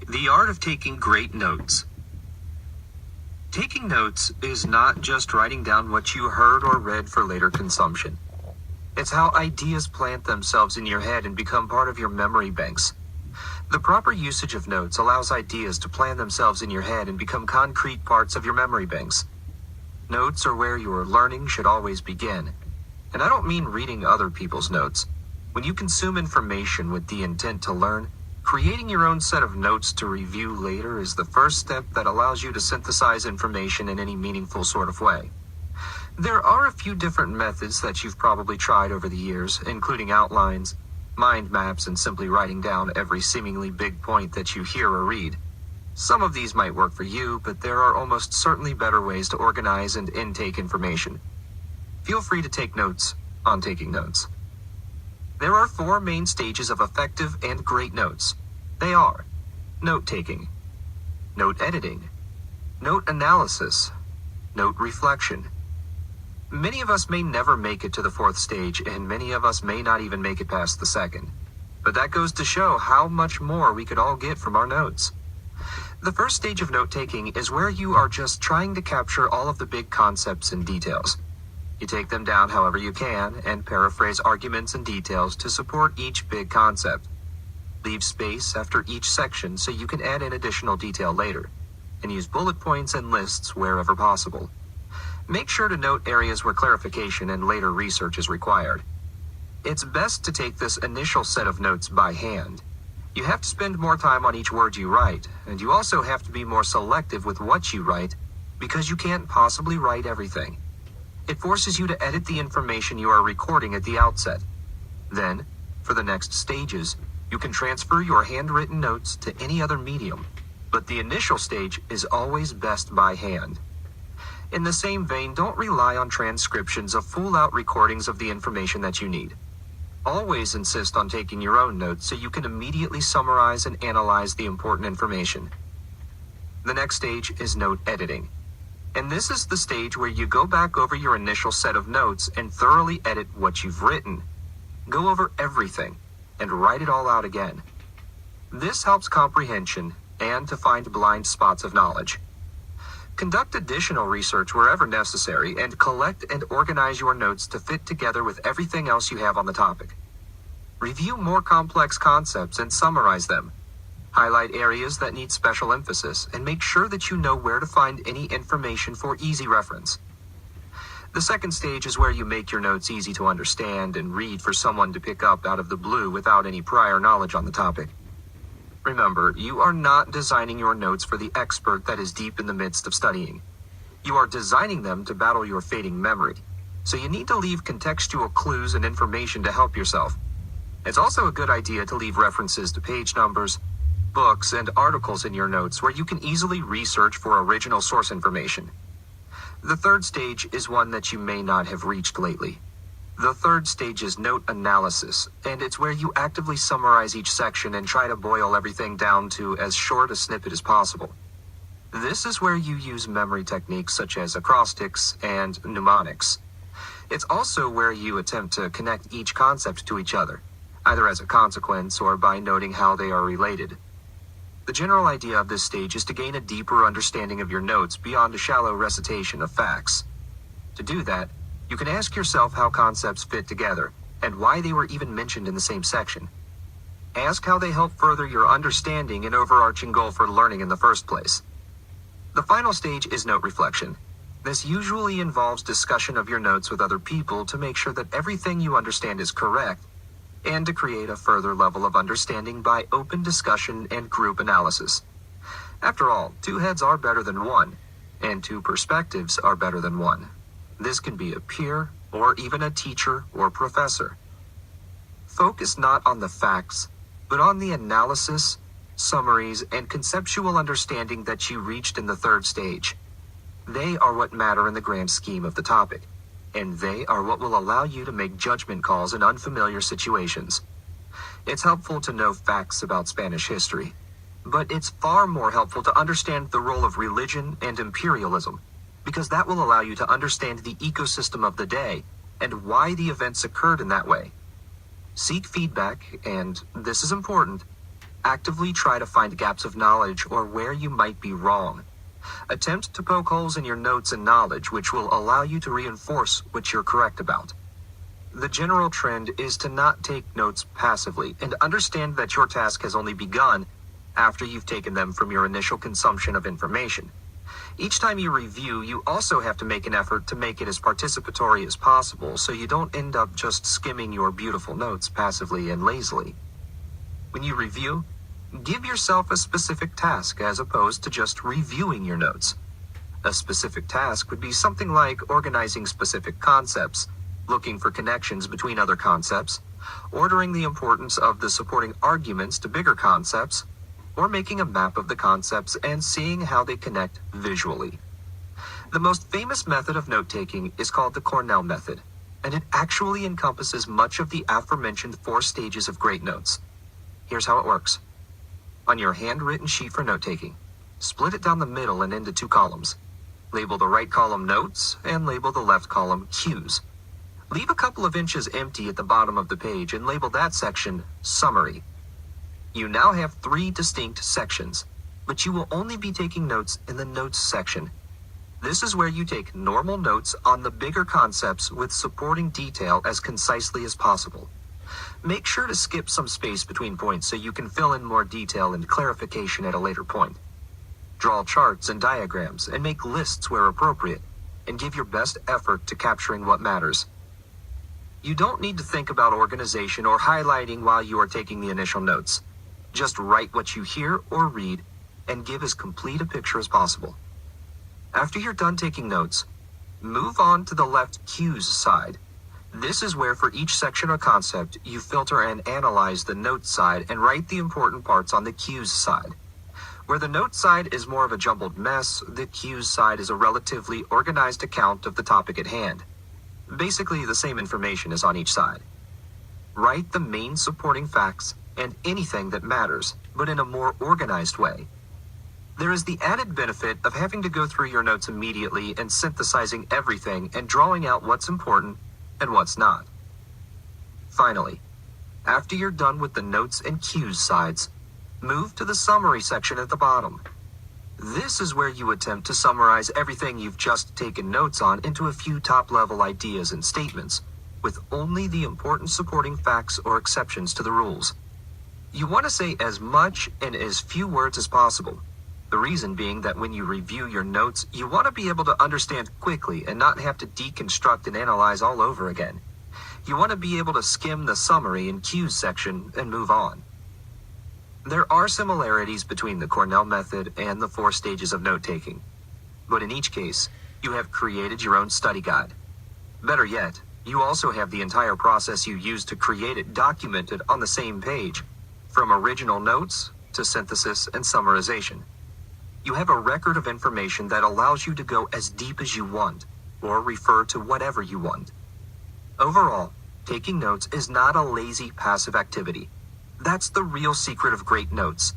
The art of taking great notes. Taking notes is not just writing down what you heard or read for later consumption. It's how ideas plant themselves in your head and become part of your memory banks. The proper usage of notes allows ideas to plant themselves in your head and become concrete parts of your memory banks. Notes are where your learning should always begin. And I don't mean reading other people's notes. When you consume information with the intent to learn, creating your own set of notes to review later is the first step that allows you to synthesize information in any meaningful sort of way. There are a few different methods that you've probably tried over the years, including outlines, mind maps, and simply writing down every seemingly big point that you hear or read. Some of these might work for you, but there are almost certainly better ways to organize and intake information. Feel free to take notes on taking notes. There are 4 main stages of effective and great notes. They are note-taking, note editing, note analysis, note reflection. Many of us may never make it to the 4th stage, and many of us may not even make it past the 2nd. But that goes to show how much more we could all get from our notes. The first stage of note-taking is where you are just trying to capture all of the big concepts and details. You take them down however you can and paraphrase arguments and details to support each big concept. Leave space after each section so you can add in additional detail later, and use bullet points and lists wherever possible. Make sure to note areas where clarification and later research is required. It's best to take this initial set of notes by hand. You have to spend more time on each word you write, and you also have to be more selective with what you write because you can't possibly write everything. It forces you to edit the information you are recording at the outset. Then, for the next stages, you can transfer your handwritten notes to any other medium, but the initial stage is always best by hand. In the same vein, don't rely on transcriptions of full-out recordings of the information that you need. Always insist on taking your own notes so you can immediately summarize and analyze the important information. The next stage is note editing. And this is the stage where you go back over your initial set of notes and thoroughly edit what you've written. Go over everything and write it all out again. This helps comprehension and to find blind spots of knowledge. Conduct additional research wherever necessary and collect and organize your notes to fit together with everything else you have on the topic. Review more complex concepts and summarize them. Highlight areas that need special emphasis and make sure that you know where to find any information for easy reference. The second stage is where you make your notes easy to understand and read for someone to pick up out of the blue without any prior knowledge on the topic. Remember, you are not designing your notes for the expert that is deep in the midst of studying. You are designing them to battle your fading memory, so you need to leave contextual clues and information to help yourself. It's also a good idea to leave references to page numbers, books, and articles in your notes where you can easily research for original source information. The third stage is one that you may not have reached lately. The third stage is note analysis, and it's where you actively summarize each section and try to boil everything down to as short a snippet as possible. This is where you use memory techniques such as acrostics and mnemonics. It's also where you attempt to connect each concept to each other, either as a consequence or by noting how they are related. The general idea of this stage is to gain a deeper understanding of your notes beyond a shallow recitation of facts. To do that, you can ask yourself how concepts fit together and why they were even mentioned in the same section. Ask how they help further your understanding and overarching goal for learning in the first place. The final stage is note reflection. This usually involves discussion of your notes with other people to make sure that everything you understand is correct, and to create a further level of understanding by open discussion and group analysis. After all, 2 heads are better than 1, and 2 perspectives are better than 1. This can be a peer, or even a teacher or professor. Focus not on the facts, but on the analysis, summaries, and conceptual understanding that you reached in the third stage. They are what matter in the grand scheme of the topic, and they are what will allow you to make judgment calls in unfamiliar situations. It's helpful to know facts about Spanish history, but it's far more helpful to understand the role of religion and imperialism, because that will allow you to understand the ecosystem of the day and why the events occurred in that way. Seek feedback, and this is important, Actively try to find gaps of knowledge or where you might be wrong. Attempt to poke holes in your notes and knowledge, which will allow you to reinforce what you're correct about. The general trend is to not take notes passively and understand that your task has only begun after you've taken them from your initial consumption of information. Each time you review, you also have to make an effort to make it as participatory as possible so you don't end up just skimming your beautiful notes passively and lazily. When you review, give yourself a specific task as opposed to just reviewing your notes. A specific task would be something like organizing specific concepts, looking for connections between other concepts, ordering the importance of the supporting arguments to bigger concepts, or making a map of the concepts and seeing how they connect visually. The most famous method of note-taking is called the Cornell method, and it actually encompasses much of the aforementioned 4 stages of great notes. Here's how it works. On your handwritten sheet for note-taking, split it down the middle and into 2 columns. Label the right column Notes and label the left column Cues. Leave a couple of inches empty at the bottom of the page and label that section Summary. You now have 3 distinct sections, but you will only be taking notes in the Notes section. This is where you take normal notes on the bigger concepts with supporting detail as concisely as possible. Make sure to skip some space between points so you can fill in more detail and clarification at a later point. Draw charts and diagrams and make lists where appropriate, and give your best effort to capturing what matters. You don't need to think about organization or highlighting while you are taking the initial notes. Just write what you hear or read and give as complete a picture as possible. After you're done taking notes, move on to the left Cues side. This is where for each section or concept, you filter and analyze the notes side and write the important parts on the Cues side. Where the notes side is more of a jumbled mess, the Cues side is a relatively organized account of the topic at hand. Basically, the same information is on each side. Write the main supporting facts and anything that matters, but in a more organized way. There is the added benefit of having to go through your notes immediately and synthesizing everything and drawing out what's important and what's not. Finally, after you're done with the notes and cues sides, move to the summary section at the bottom. This is where you attempt to summarize everything you've just taken notes on into a few top-level ideas and statements, with only the important supporting facts or exceptions to the rules. You want to say as much in as few words as possible. The reason being that when you review your notes, you want to be able to understand quickly and not have to deconstruct and analyze all over again. You want to be able to skim the summary and cues section and move on. There are similarities between the Cornell method and the 4 stages of note-taking, but in each case, you have created your own study guide. Better yet, you also have the entire process you used to create it documented on the same page, from original notes to synthesis and summarization. You have a record of information that allows you to go as deep as you want, or refer to whatever you want. Overall, taking notes is not a lazy, passive activity. That's the real secret of great notes.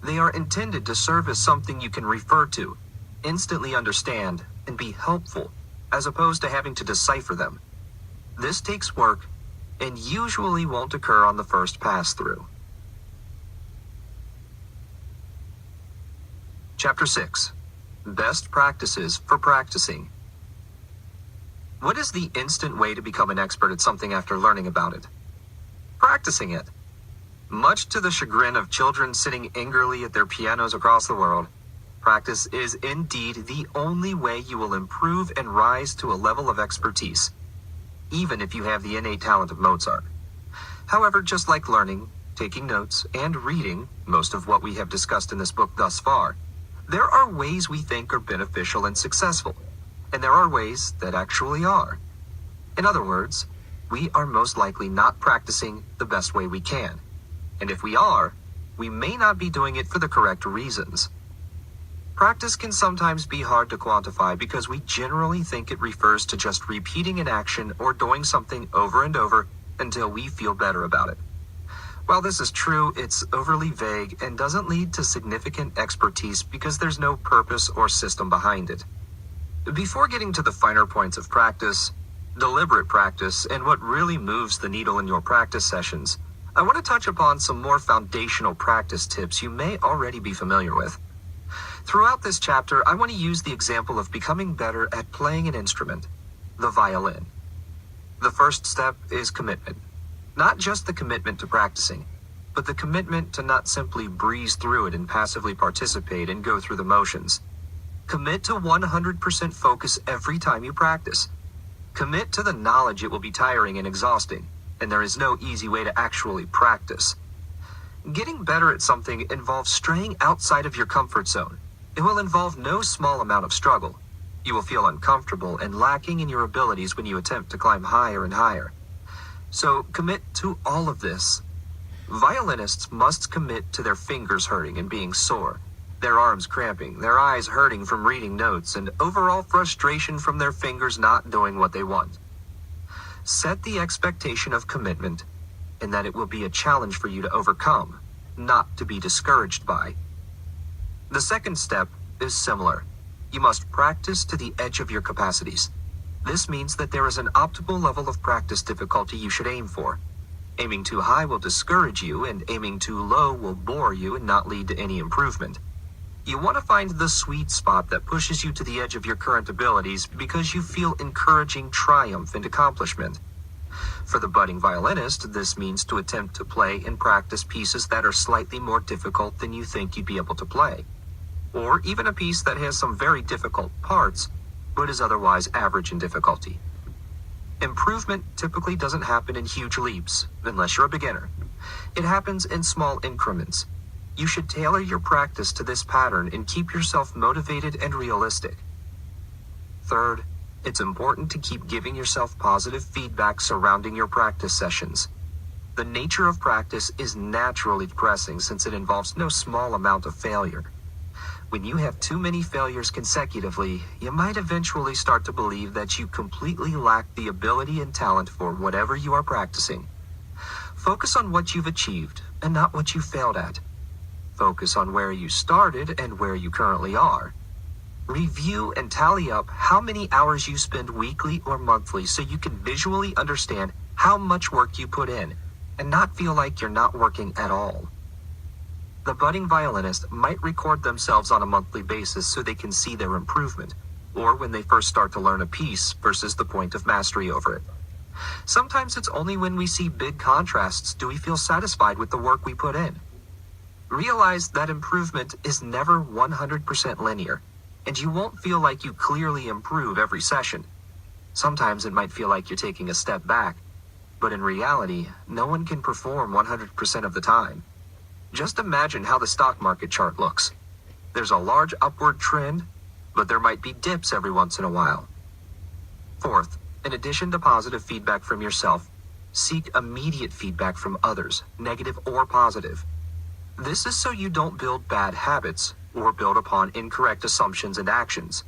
They are intended to serve as something you can refer to, instantly understand, and be helpful, as opposed to having to decipher them. This takes work, and usually won't occur on the first pass-through. Chapter 6. Best Practices for Practicing. What is the instant way to become an expert at something after learning about it? Practicing it. Much to the chagrin of children sitting angrily at their pianos across the world, practice is indeed the only way you will improve and rise to a level of expertise, even if you have the innate talent of Mozart. However, just like learning, taking notes, and reading, most of what we have discussed in this book thus far, there are ways we think are beneficial and successful, and there are ways that actually are. In other words, we are most likely not practicing the best way we can. And if we are, we may not be doing it for the correct reasons. Practice can sometimes be hard to quantify because we generally think it refers to just repeating an action or doing something over and over until we feel better about it. While this is true, it's overly vague and doesn't lead to significant expertise because there's no purpose or system behind it. Before getting to the finer points of practice, deliberate practice, and what really moves the needle in your practice sessions, I want to touch upon some more foundational practice tips you may already be familiar with. Throughout this chapter, I want to use the example of becoming better at playing an instrument, the violin. The first step is commitment. Not just the commitment to practicing, but the commitment to not simply breeze through it and passively participate and go through the motions. Commit to 100% focus every time you practice. Commit to the knowledge it will be tiring and exhausting, and there is no easy way to actually practice. Getting better at something involves straying outside of your comfort zone. It will involve no small amount of struggle. You will feel uncomfortable and lacking in your abilities when you attempt to climb higher and higher. So commit to all of this. Violinists must commit to their fingers hurting and being sore, their arms cramping, their eyes hurting from reading notes, and overall frustration from their fingers not doing what they want. Set the expectation of commitment, and that it will be a challenge for you to overcome, not to be discouraged by. The second step is similar. You must practice to the edge of your capacities. This means that there is an optimal level of practice difficulty you should aim for. Aiming too high will discourage you, and aiming too low will bore you and not lead to any improvement. You want to find the sweet spot that pushes you to the edge of your current abilities because you feel encouraging triumph and accomplishment. For the budding violinist, this means to attempt to play and practice pieces that are slightly more difficult than you think you'd be able to play. Or even a piece that has some very difficult parts, but is otherwise average in difficulty. Improvement typically doesn't happen in huge leaps, unless you're a beginner. It happens in small increments. You should tailor your practice to this pattern and keep yourself motivated and realistic. Third, it's important to keep giving yourself positive feedback surrounding your practice sessions. The nature of practice is naturally depressing since it involves no small amount of failure. When you have too many failures consecutively, you might eventually start to believe that you completely lack the ability and talent for whatever you are practicing. Focus on what you've achieved and not what you failed at. Focus on where you started and where you currently are. Review and tally up how many hours you spend weekly or monthly so you can visually understand how much work you put in and not feel like you're not working at all. The budding violinist might record themselves on a monthly basis so they can see their improvement, or when they first start to learn a piece versus the point of mastery over it. Sometimes it's only when we see big contrasts do we feel satisfied with the work we put in. Realize that improvement is never 100% linear, and you won't feel like you clearly improve every session. Sometimes it might feel like you're taking a step back, but in reality, no one can perform 100% of the time. Just imagine how the stock market chart looks. There's a large upward trend, but there might be dips every once in a while. Fourth, in addition to positive feedback from yourself, seek immediate feedback from others, negative or positive. This is so you don't build bad habits or build upon incorrect assumptions and actions.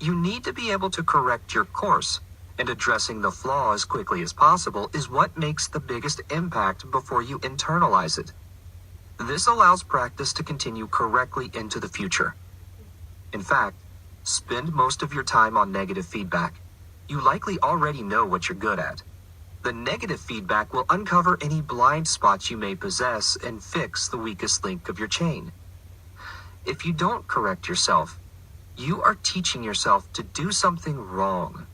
You need to be able to correct your course, and addressing the flaw as quickly as possible is what makes the biggest impact before you internalize it. This allows practice to continue correctly into the future. In fact, spend most of your time on negative feedback. You likely already know what you're good at. The negative feedback will uncover any blind spots you may possess and fix the weakest link of your chain. If you don't correct yourself, you are teaching yourself to do something wrong.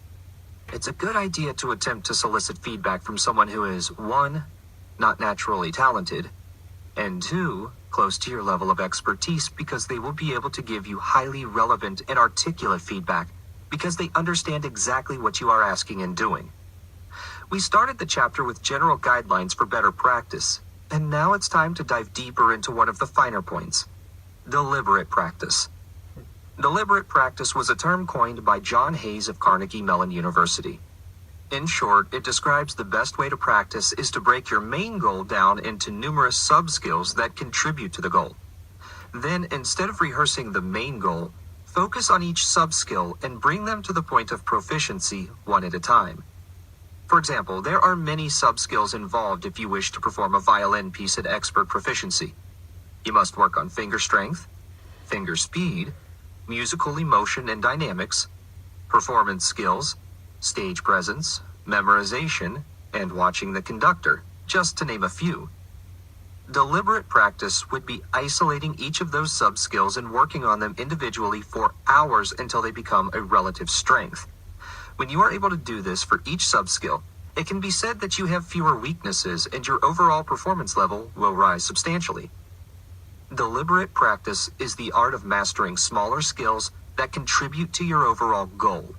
It's a good idea to attempt to solicit feedback from someone who is 1, not naturally talented, and 2, close to your level of expertise because they will be able to give you highly relevant and articulate feedback because they understand exactly what you are asking and doing. We started the chapter with general guidelines for better practice, and now it's time to dive deeper into one of the finer points: deliberate practice. Deliberate practice was a term coined by John Hayes of Carnegie Mellon University. In short, it describes the best way to practice is to break your main goal down into numerous sub-skills that contribute to the goal. Then, instead of rehearsing the main goal, focus on each sub-skill and bring them to the point of proficiency one at a time. For example, there are many sub-skills involved if you wish to perform a violin piece at expert proficiency. You must work on finger strength, finger speed, musical emotion and dynamics, performance skills, stage presence, memorization, and watching the conductor, just to name a few. Deliberate practice would be isolating each of those sub-skills and working on them individually for hours until they become a relative strength. When you are able to do this for each sub-skill, it can be said that you have fewer weaknesses and your overall performance level will rise substantially. Deliberate practice is the art of mastering smaller skills that contribute to your overall goal.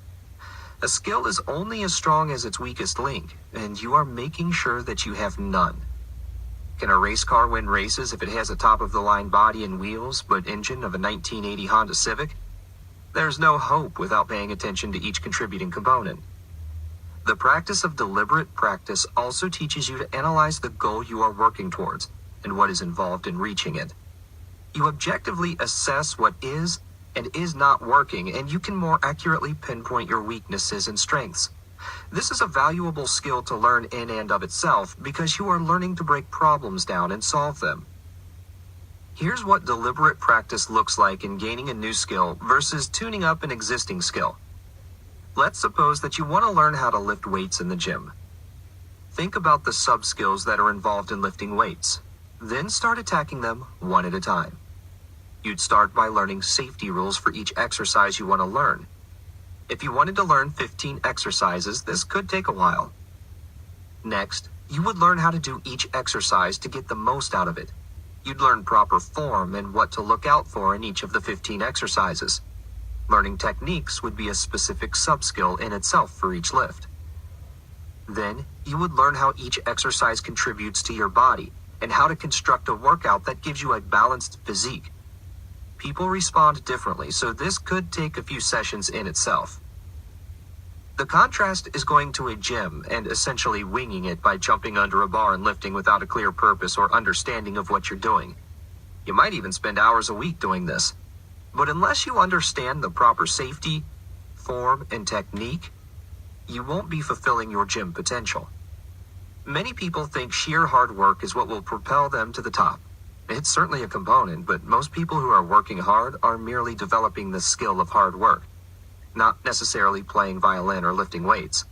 A skill is only as strong as its weakest link, and you are making sure that you have none. Can a race car win races if it has a top-of-the-line body and wheels, but engine of a 1980 Honda Civic? There's no hope without paying attention to each contributing component. The practice of deliberate practice also teaches you to analyze the goal you are working towards and what is involved in reaching it. You objectively assess what is and is not working, and you can more accurately pinpoint your weaknesses and strengths. This is a valuable skill to learn in and of itself because you are learning to break problems down and solve them. Here's what deliberate practice looks like in gaining a new skill versus tuning up an existing skill. Let's suppose that you want to learn how to lift weights in the gym. Think about the sub-skills that are involved in lifting weights. Then start attacking them one at a time. You'd start by learning safety rules for each exercise you want to learn. If you wanted to learn 15 exercises, this could take a while. Next, you would learn how to do each exercise to get the most out of it. You'd learn proper form and what to look out for in each of the 15 exercises. Learning techniques would be a specific sub-skill in itself for each lift. Then, you would learn how each exercise contributes to your body and how to construct a workout that gives you a balanced physique. People respond differently, so this could take a few sessions in itself. The contrast is going to a gym and essentially winging it by jumping under a bar and lifting without a clear purpose or understanding of what you're doing. You might even spend hours a week doing this. But unless you understand the proper safety, form, and technique, you won't be fulfilling your gym potential. Many people think sheer hard work is what will propel them to the top. It's certainly a component, but most people who are working hard are merely developing the skill of hard work, not necessarily playing violin or lifting weights.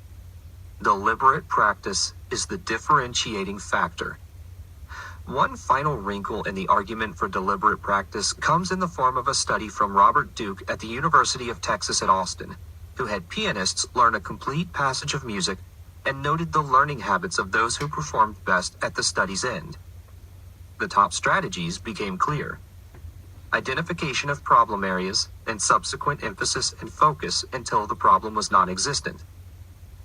Deliberate practice is the differentiating factor. One final wrinkle in the argument for deliberate practice comes in the form of a study from Robert Duke at the University of Texas at Austin, who had pianists learn a complete passage of music and noted the learning habits of those who performed best at the study's end. The top strategies became clear: identification of problem areas and subsequent emphasis and focus until the problem was non-existent.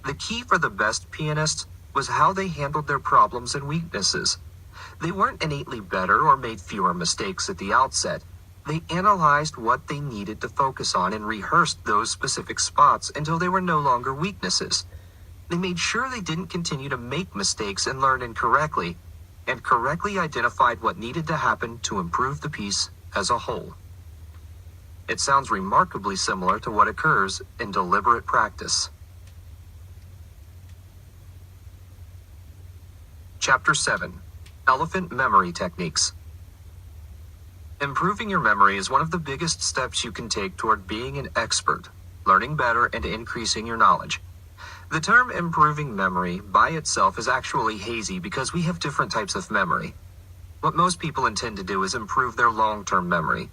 The key for the best pianists was how they handled their problems and weaknesses. They weren't innately better or made fewer mistakes at the outset. They analyzed what they needed to focus on and rehearsed those specific spots until they were no longer weaknesses. They made sure they didn't continue to make mistakes and learn incorrectly, and correctly identified what needed to happen to improve the piece as a whole. It sounds remarkably similar to what occurs in deliberate practice. Chapter 7. Elephant Memory Techniques. Improving your memory is one of the biggest steps you can take toward being an expert, learning better, and increasing your knowledge. The term improving memory by itself is actually hazy because we have different types of memory. What most people intend to do is improve their long-term memory,